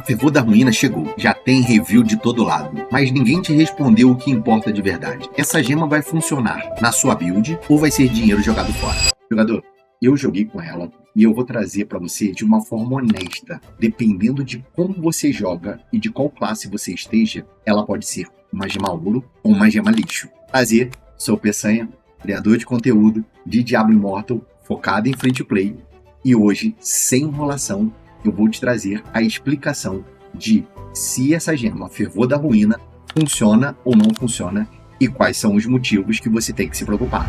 A Fervor da Ruína chegou, já tem review de todo lado, mas ninguém te respondeu o que importa de verdade. Essa gema vai funcionar na sua build ou vai ser dinheiro jogado fora? Jogador, eu joguei com ela e eu vou trazer para você de uma forma honesta. Dependendo de como você joga e de qual classe você esteja, ela pode ser uma gema ouro ou uma gema lixo. Prazer, sou o Peçanha, criador de conteúdo de Diablo Immortal, focado em free to play, e hoje, sem enrolação, eu vou te trazer a explicação de se essa gema, Fervor da Ruína, funciona ou não funciona e quais são os motivos que você tem que se preocupar.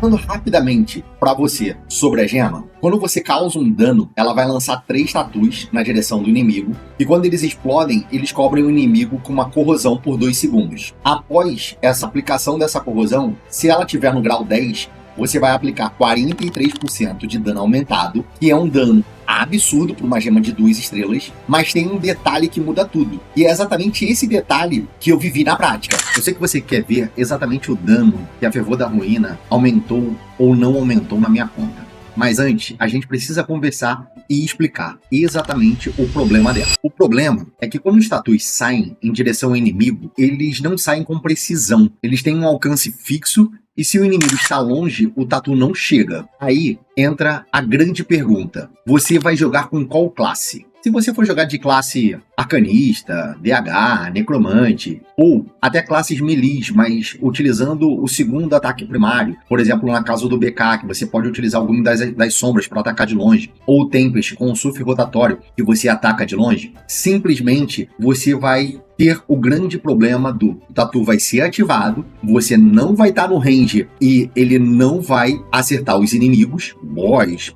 Falando rapidamente para você sobre a gema, quando você causa um dano, ela vai lançar 3 tatus na direção do inimigo, e quando eles explodem, eles cobrem o inimigo com uma corrosão por 2 segundos. Após essa aplicação dessa corrosão, se ela tiver no grau 10, você vai aplicar 43% de dano aumentado, que é um dano absurdo para uma gema de 2 estrelas, mas tem um detalhe que muda tudo. E é exatamente esse detalhe que eu vivi na prática. Eu sei que você quer ver exatamente o dano que a Fervor da Ruína aumentou ou não aumentou na minha conta. Mas antes, a gente precisa conversar e explicar exatamente o problema dela. O problema é que quando os tatus saem em direção ao inimigo, eles não saem com precisão. Eles têm um alcance fixo e se o inimigo está longe, o tatu não chega. Aí entra a grande pergunta. Você vai jogar com qual classe? Se você for jogar de classe arcanista, DH, necromante, ou até classes melis, mas utilizando o segundo ataque primário, por exemplo, na casa do BK, que você pode utilizar algum das sombras para atacar de longe, ou o Tempest com o surf rotatório, que você ataca de longe, simplesmente você vai ter o grande problema do tatu vai ser ativado, você não vai estar no range e ele não vai acertar os inimigos, boss,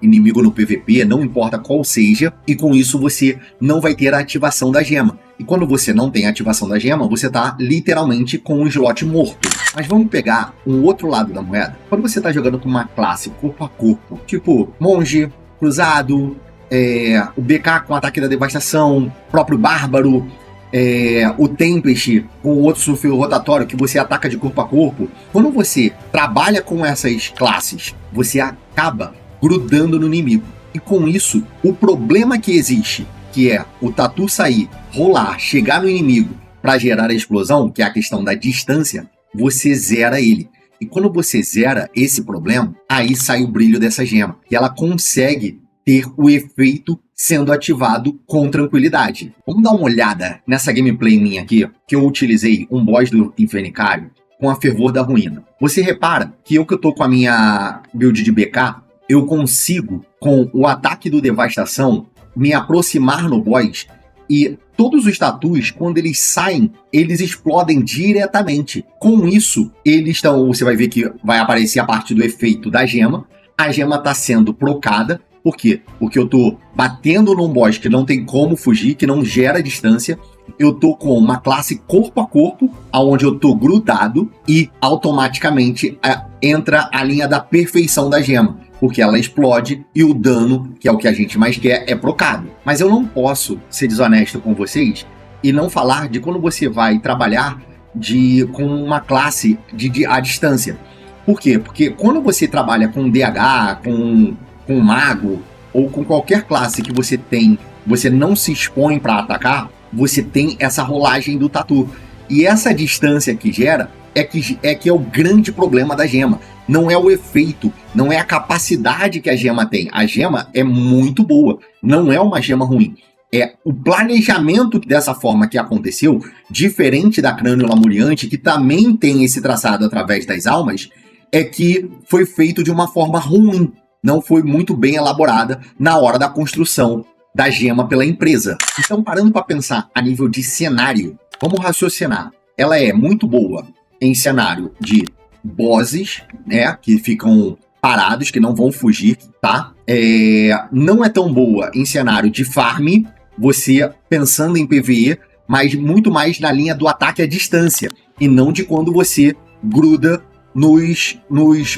inimigo no PVP, não importa qual seja, e com isso você não vai ter a ativação da gema. E quando você não tem a ativação da gema, você tá literalmente com um slot morto. Mas vamos pegar um outro lado da moeda. Quando você tá jogando com uma classe corpo a corpo, tipo monge, cruzado, o BK com ataque da devastação, próprio bárbaro, o Tempest com o outro surf rotatório que você ataca de corpo a corpo, quando você trabalha com essas classes, você acaba grudando no inimigo. E com isso, o problema que existe, que é o tatu sair, rolar, chegar no inimigo para gerar a explosão, que é a questão da distância, você zera ele. E quando você zera esse problema, aí sai o brilho dessa gema. E ela consegue ter o efeito sendo ativado com tranquilidade. Vamos dar uma olhada nessa gameplay minha aqui, que eu utilizei um boss do Infernicário com a Fervor da Ruína. Você repara que eu tô com a minha build de BK, eu consigo, com o ataque do Devastação, me aproximar no boss e todos os tatus, quando eles saem, eles explodem diretamente. Com isso, você vai ver que vai aparecer a parte do efeito da gema. A gema está sendo procada. Por quê? Porque eu tô batendo num boss que não tem como fugir, que não gera distância. Eu tô com uma classe corpo a corpo, onde eu tô grudado e automaticamente entra a linha da perfeição da gema, porque ela explode e o dano, que é o que a gente mais quer, é procado. Mas eu não posso ser desonesto com vocês e não falar de quando você vai trabalhar com uma classe à distância. Por quê? Porque quando você trabalha com DH, com mago ou com qualquer classe que você não se expõe para atacar, você tem essa rolagem do tatu. E essa distância que gera é que é o grande problema da gema. Não é o efeito, não é a capacidade que a gema tem. A gema é muito boa, não é uma gema ruim. É o planejamento dessa forma que aconteceu, diferente da Crânio Lamuriante, que também tem esse traçado através das almas, é que foi feito de uma forma ruim. Não foi muito bem elaborada na hora da construção da gema pela empresa. Então, parando para pensar a nível de cenário, vamos raciocinar. Ela é muito boa em cenário de bosses, né, que ficam parados, que não vão fugir, tá? Não é tão boa em cenário de farm, você pensando em PvE, mas muito mais na linha do ataque à distância, e não de quando você gruda nos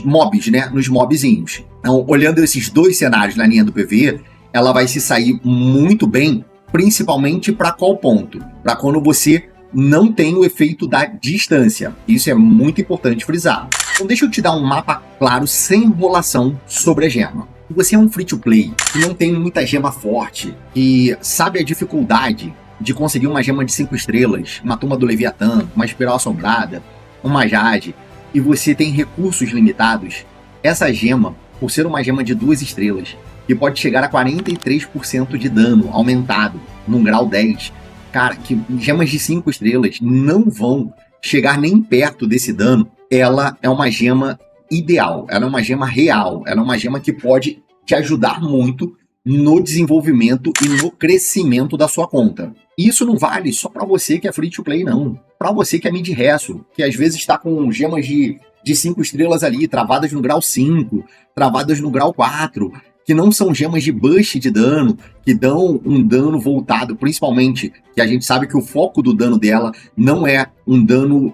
mobs, né, nos mobzinhos. Então, olhando esses dois cenários na linha do PvE, ela vai se sair muito bem, principalmente para qual ponto? Para quando você não tem o efeito da distância. Isso é muito importante frisar. Então deixa eu te dar um mapa claro, sem enrolação, sobre a gema. Se você é um free-to-play que não tem muita gema forte, e sabe a dificuldade de conseguir uma gema de 5 estrelas, uma tumba do Leviatã, uma espiral assombrada, uma Jade, e você tem recursos limitados, essa gema, por ser uma gema de 2 estrelas, que pode chegar a 43% de dano aumentado num grau 10, cara, que gemas de 5 estrelas não vão chegar nem perto desse dano. Ela é uma gema ideal, ela é uma gema real, ela é uma gema que pode te ajudar muito no desenvolvimento e no crescimento da sua conta. Isso não vale só para você que é free to play, não. Para você que é mid-resso, que às vezes está com gemas de 5 estrelas ali, travadas no grau 5, travadas no grau 4, que não são gemas de boost de dano, que dão um dano voltado, principalmente, que a gente sabe que o foco do dano dela não é um dano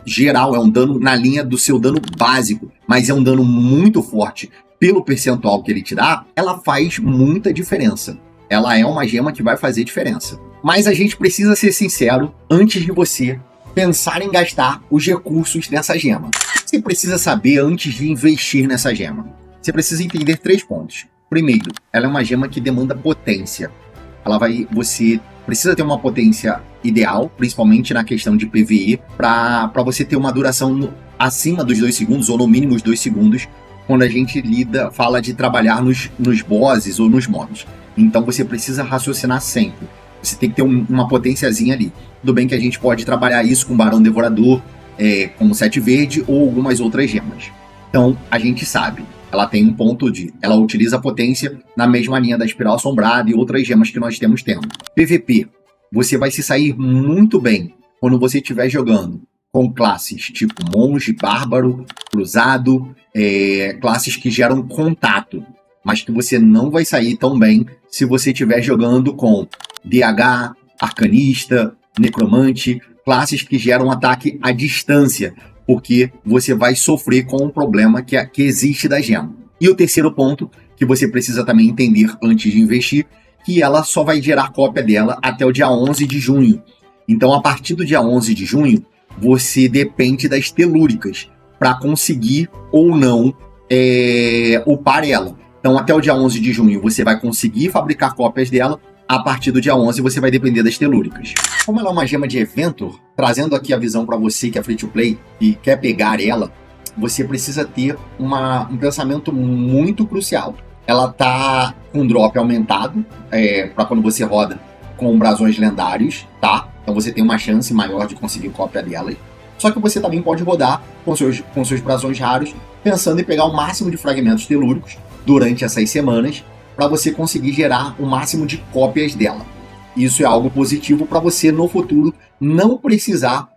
geral, é um dano na linha do seu dano básico, mas é um dano muito forte pelo percentual que ele te dá, ela faz muita diferença. Ela é uma gema que vai fazer diferença. Mas a gente precisa ser sincero antes de você pensar em gastar os recursos nessa gema. Você precisa saber antes de investir nessa gema. Você precisa entender 3 pontos. Primeiro, ela é uma gema que demanda potência. Você precisa ter uma potência ideal, principalmente na questão de PvE, para você ter uma duração acima dos 2 segundos, ou no mínimo os 2 segundos, quando a gente fala de trabalhar nos bosses ou nos mobs. Então você precisa raciocinar sempre. Você tem que ter uma potênciazinha ali. Tudo bem que a gente pode trabalhar isso com Barão Devorador, como 7 verde ou algumas outras gemas. Então a gente sabe, ela tem um ponto ela utiliza a potência na mesma linha da Espiral Assombrada e outras gemas que nós temos tendo. PVP, você vai se sair muito bem quando você estiver jogando com classes tipo Monge, Bárbaro, Cruzado, classes que geram contato, mas que você não vai sair tão bem se você estiver jogando com DH, Arcanista, Necromante, classes que geram ataque à distância, porque você vai sofrer com o problema que existe da gema. E o terceiro ponto, que você precisa também entender antes de investir, que ela só vai gerar cópia dela até o dia 11 de junho. Então, a partir do dia 11 de junho, você depende das telúricas para conseguir ou não upar ela. Então, até o dia 11 de junho, você vai conseguir fabricar cópias dela. A partir do dia 11, você vai depender das telúricas. Como ela é uma gema de evento, trazendo aqui a visão para você que é free to play e quer pegar ela, você precisa ter um pensamento muito crucial. Ela tá com drop aumentado para quando você roda com brasões lendários, tá? Então você tem uma chance maior de conseguir cópia delas. Só que você também pode rodar com seus brasões raros, pensando em pegar o máximo de fragmentos telúricos durante essas semanas, para você conseguir gerar o máximo de cópias dela. Isso é algo positivo para você no futuro não precisar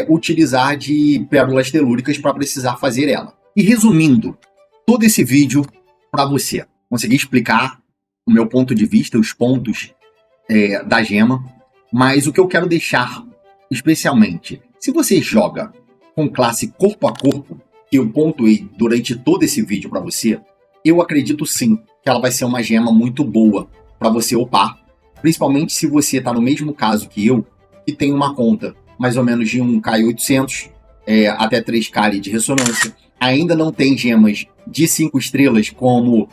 utilizar de pérolas telúricas para precisar fazer ela. E resumindo todo esse vídeo para você, consegui explicar o meu ponto de vista, os pontos da gema, mas o que eu quero deixar especialmente, se você joga com classe corpo a corpo, que eu pontuei durante todo esse vídeo para você, eu acredito sim que ela vai ser uma gema muito boa para você upar, principalmente se você está no mesmo caso que eu, que tem uma conta mais ou menos de 1K800 até 3K de ressonância, ainda não tem gemas de 5 estrelas como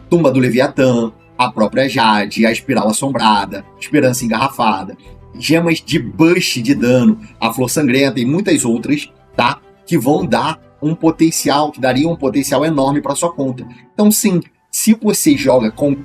Tumba do Leviatã, a própria Jade, a Espiral Assombrada, Esperança Engarrafada, gemas de boost de dano, a Flor Sangrenta e muitas outras, tá? Que vão dar um potencial, que daria um potencial enorme para sua conta. Então sim, se você joga com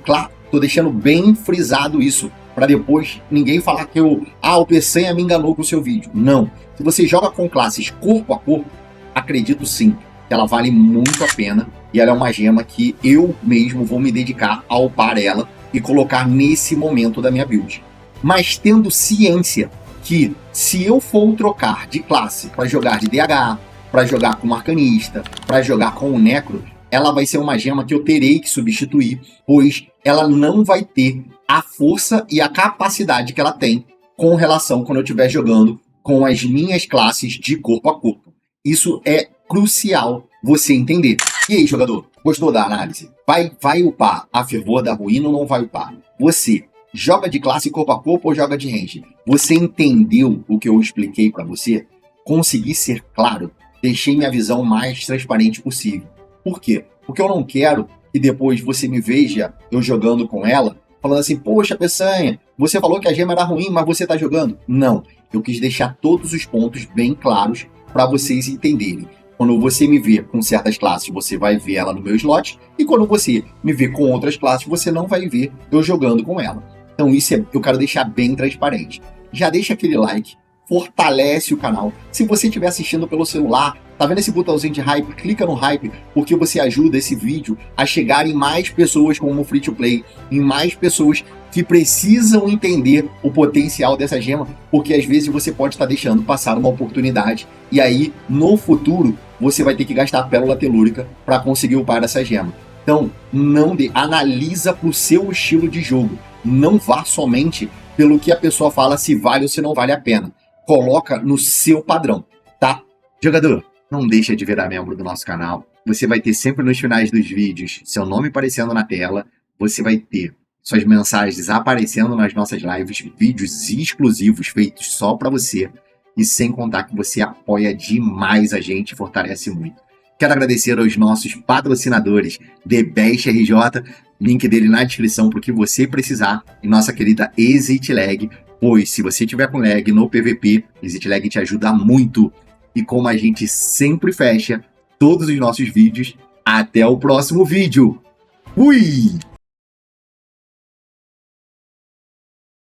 tô deixando bem frisado isso, para depois ninguém falar que o Peçanha me enganou com o seu vídeo. Não. Se você joga com classes corpo a corpo, acredito sim que ela vale muito a pena e ela é uma gema que eu mesmo vou me dedicar a upar ela e colocar nesse momento da minha build. Mas tendo ciência que se eu for trocar de classe para jogar de DH, para jogar com o Arcanista, para jogar com o Necro, ela vai ser uma gema que eu terei que substituir, pois ela não vai ter a força e a capacidade que ela tem com relação quando eu estiver jogando com as minhas classes de corpo a corpo. Isso é crucial você entender. E aí, jogador, gostou da análise? Vai upar a Fervor da Ruína ou não vai upar? Você joga de classe corpo a corpo ou joga de range? Você entendeu o que eu expliquei para você? Consegui ser claro? Deixei minha visão mais transparente possível. Por quê? Porque eu não quero e depois você me veja eu jogando com ela, falando assim, poxa, Peçanha, você falou que a gema era ruim, mas você tá jogando. Não, eu quis deixar todos os pontos bem claros para vocês entenderem. Quando você me vê com certas classes, você vai ver ela no meu slot, e quando você me vê com outras classes, você não vai ver eu jogando com ela. Então isso eu quero deixar bem transparente. Já deixa aquele like, fortalece o canal. Se você estiver assistindo pelo celular, tá vendo esse botãozinho de hype? Clica no hype, porque você ajuda esse vídeo a chegar em mais pessoas como o Free to Play, em mais pessoas que precisam entender o potencial dessa gema, porque às vezes você pode estar deixando passar uma oportunidade, e aí, no futuro, você vai ter que gastar pérola telúrica para conseguir upar essa gema. Então, analisa pro seu estilo de jogo. Não vá somente pelo que a pessoa fala se vale ou se não vale a pena. Coloca no seu padrão, tá? Jogador, não deixa de virar membro do nosso canal. Você vai ter sempre nos finais dos vídeos seu nome aparecendo na tela. Você vai ter suas mensagens aparecendo nas nossas lives, vídeos exclusivos feitos só para você. E sem contar que você apoia demais a gente e fortalece muito. Quero agradecer aos nossos patrocinadores, The Best RJ, link dele na descrição para o que você precisar, e nossa querida Exit Lag, pois se você tiver com lag no PVP, Exit Lag te ajuda muito. E como a gente sempre fecha todos os nossos vídeos, até o próximo vídeo. Fui!